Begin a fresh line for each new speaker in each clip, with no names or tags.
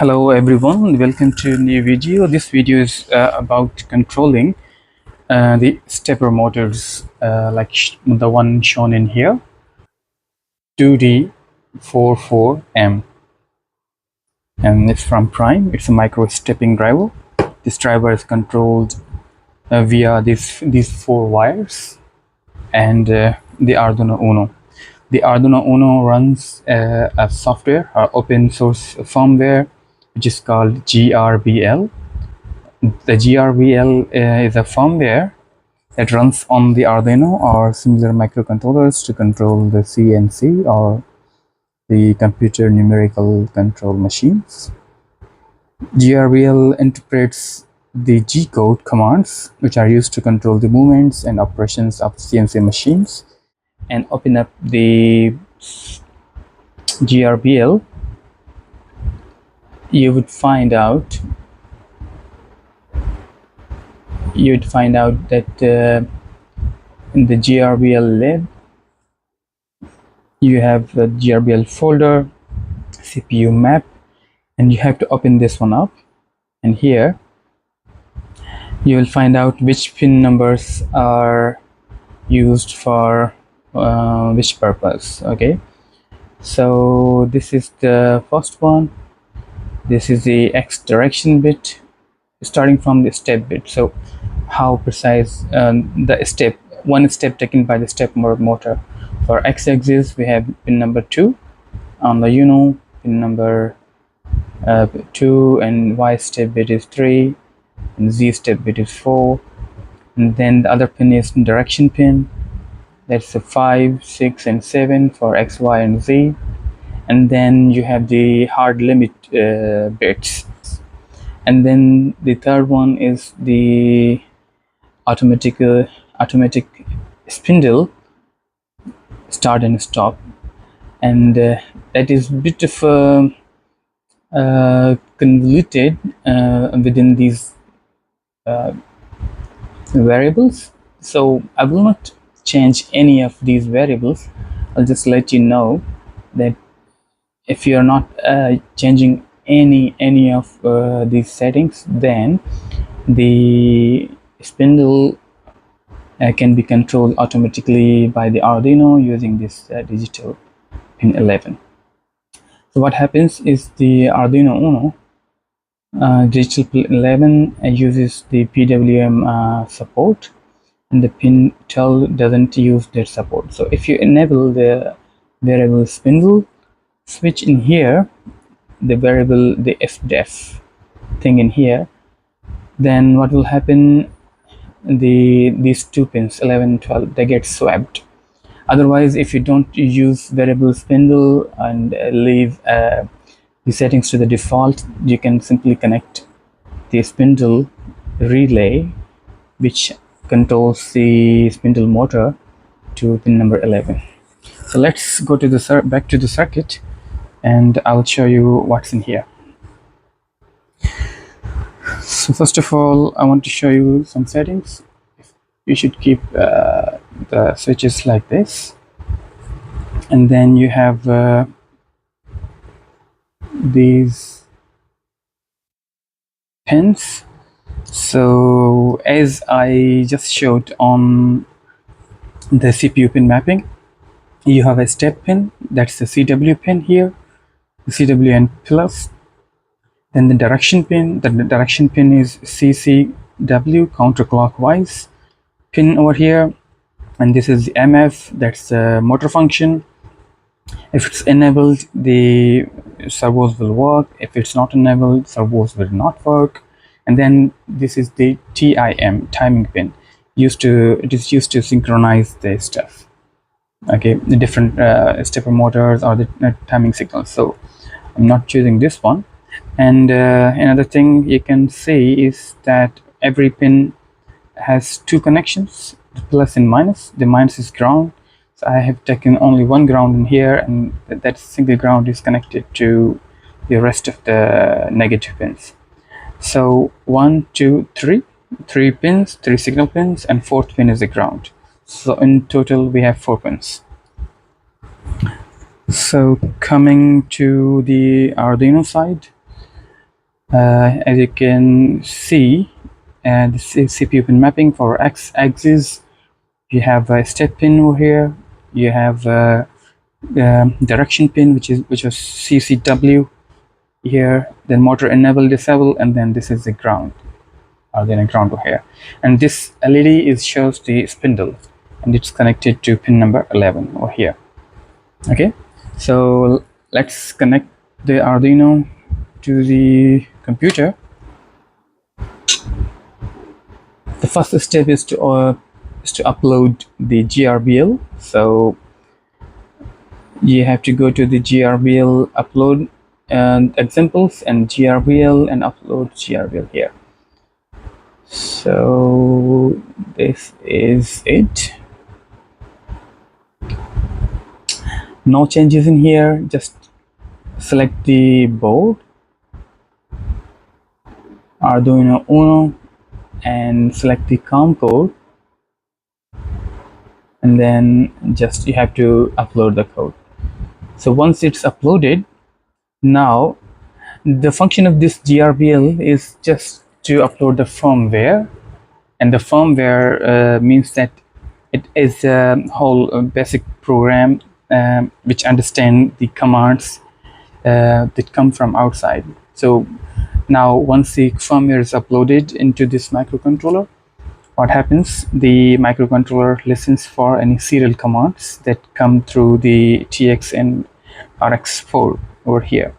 Hello everyone, welcome to a new video. This video is about controlling the stepper motors like the one shown in here, 2D44M, and it's from Prime. It's a Microstepping driver. This driver is controlled via these four wires and the Arduino UNO. The Arduino UNO runs a software or open source firmware which is called GRBL. The GRBL is a firmware that runs on the Arduino or similar microcontrollers to control the CNC or the computer numerical control machines. GRBL interprets the G-code commands which are used to control the movements and operations of CNC machines. And open up the GRBL, you would find out that in the GRBL lib you have the GRBL folder, CPU map, and you have to open this one up, and here you will find out which pin numbers are used for which purpose. Okay, so this is the first one. This is the X direction bit starting from the step bit. So how precise the step, one step taken by the step motor. For X axis we have pin number 2 on the UNO, pin number 2, and Y step bit is 3, and Z step bit is 4, and then the other pin is direction pin. That's the 5, 6, and 7 for X, Y, and Z. And then you have the hard limit bits. And then the third one is the automatic spindle start and stop. And that is a bit of convoluted within these variables. So I will not change any of these variables. I'll just let you know that if you are not changing any of these settings, then the spindle can be controlled automatically by the Arduino using this digital pin 11. So what happens is the Arduino UNO digital pin 11 uses the PWM support, and the pin 12 doesn't use that support. So if you enable the variable spindle switch in here, the variable, the fdef thing in here, then what will happen, these two pins 11 and 12, they get swapped. Otherwise, if you don't use variable spindle and leave the settings to the default, you can simply connect the spindle relay which controls the spindle motor to pin number 11. So let's go to the back to the circuit, and I'll show you what's in here. So first of all, I want to show you some settings. You should keep the switches like this, and then you have these pins. So as I just showed on the CPU pin mapping, you have a step pin, that's the CW pin here, the CWN plus. Then the direction pin, the direction pin is CCW, counterclockwise pin over here. And this is the MF, that's the motor function. If it's enabled, the servos will work. If it's not enabled, servos will not work. And then this is the TIM, timing pin. It is used to synchronize the stuff. Okay, the different stepper motors or the timing signals. So I'm not choosing this one. And another thing you can see is that every pin has two connections, the plus and minus. The minus is ground, so I have taken only one ground in here, and that single ground is connected to the rest of the negative pins. So 1, 2, 3 pins, 3 signal pins, and fourth pin is the ground. So in total we have 4 pins. So coming to the Arduino side, As you can see, this is CPU pin mapping for x-axis. You have a step pin over here. You have a direction pin, which was CCW here. Then motor enable, disable, and then this is the ground, or then a ground over here. And this LED shows the spindle, and it's connected to pin number 11 over here. Okay, so let's connect the Arduino to the computer. The first step is to upload the GRBL. So you have to go to the GRBL upload and examples and GRBL and upload GRBL here. So this is it. No changes in here. Just select the board, Arduino UNO, and select the COM code, and then just you have to upload the code. So once it's uploaded, now the function of this GRBL is just to upload the firmware, and the firmware means that it is a whole basic program which understand the commands that come from outside. So now once the firmware is uploaded into this microcontroller, what happens, the microcontroller listens for any serial commands that come through the TX and RX4 over here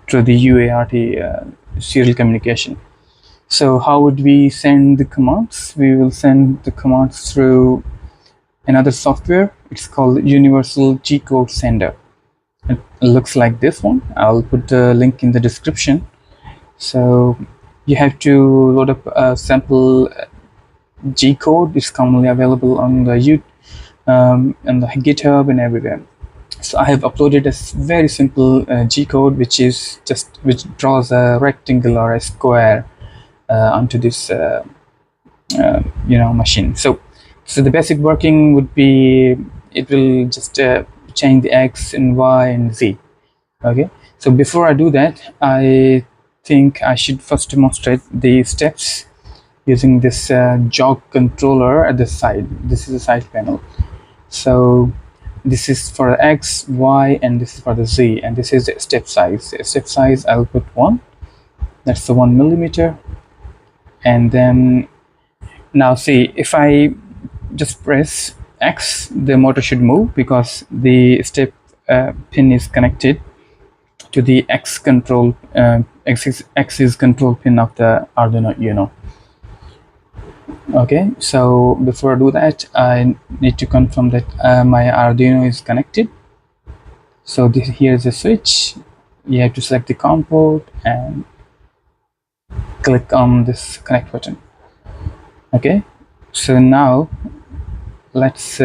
through the UART serial communication. So how would we send the commands? We will send the commands through another software. It's called Universal G-Code Sender. It looks like this one. I'll put the link in the description. So you have to load up a sample G-code. It's commonly available on the GitHub and everywhere. So I have uploaded a very simple G-code, which draws a rectangle or a square onto this machine. So the basic working would be, it will just change the X and Y and Z. Okay, so before I do that, I think I should first demonstrate the steps using this jog controller at the side. This is the side panel. So this is for the X, Y, and this is for the Z, and this is the step size. The step size, I'll put 1. That's the 1 millimeter. And then now see, if I just press X, the motor should move because the step pin is connected to the X control axis control pin of the Arduino UNO. Okay, so before I do that, I need to confirm that my Arduino is connected. So here is a switch. You have to select the COM port and click on this connect button. Okay, so now let's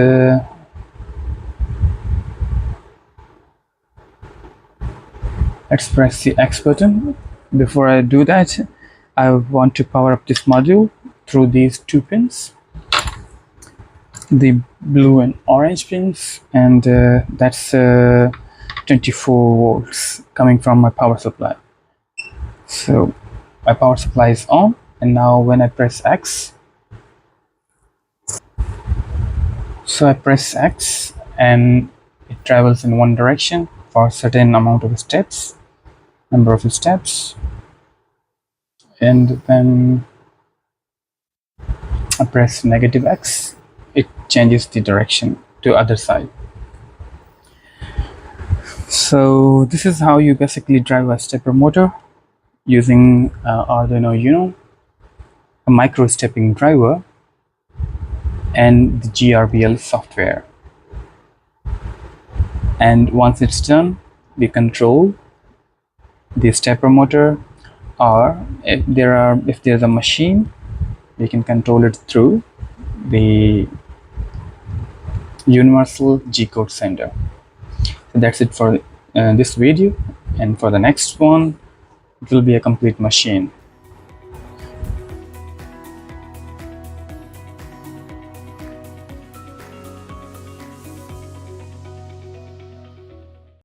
press the X button. Before I do that, I want to power up this module through these 2 pins, the blue and orange pins, and that's 24 volts coming from my power supply. So my power supply is on, and now when I press X, so I press X and it travels in one direction for a certain amount of steps, number of steps, and then I press negative X, it changes the direction to other side. So this is how you basically drive a stepper motor using Arduino UNO, a Microstepping driver, and the GRBL software. And once it's done, we control the stepper motor, or if there's a machine, we can control it through the Universal G-Code Sender. So that's it for this video, and for the next one, it will be a complete machine.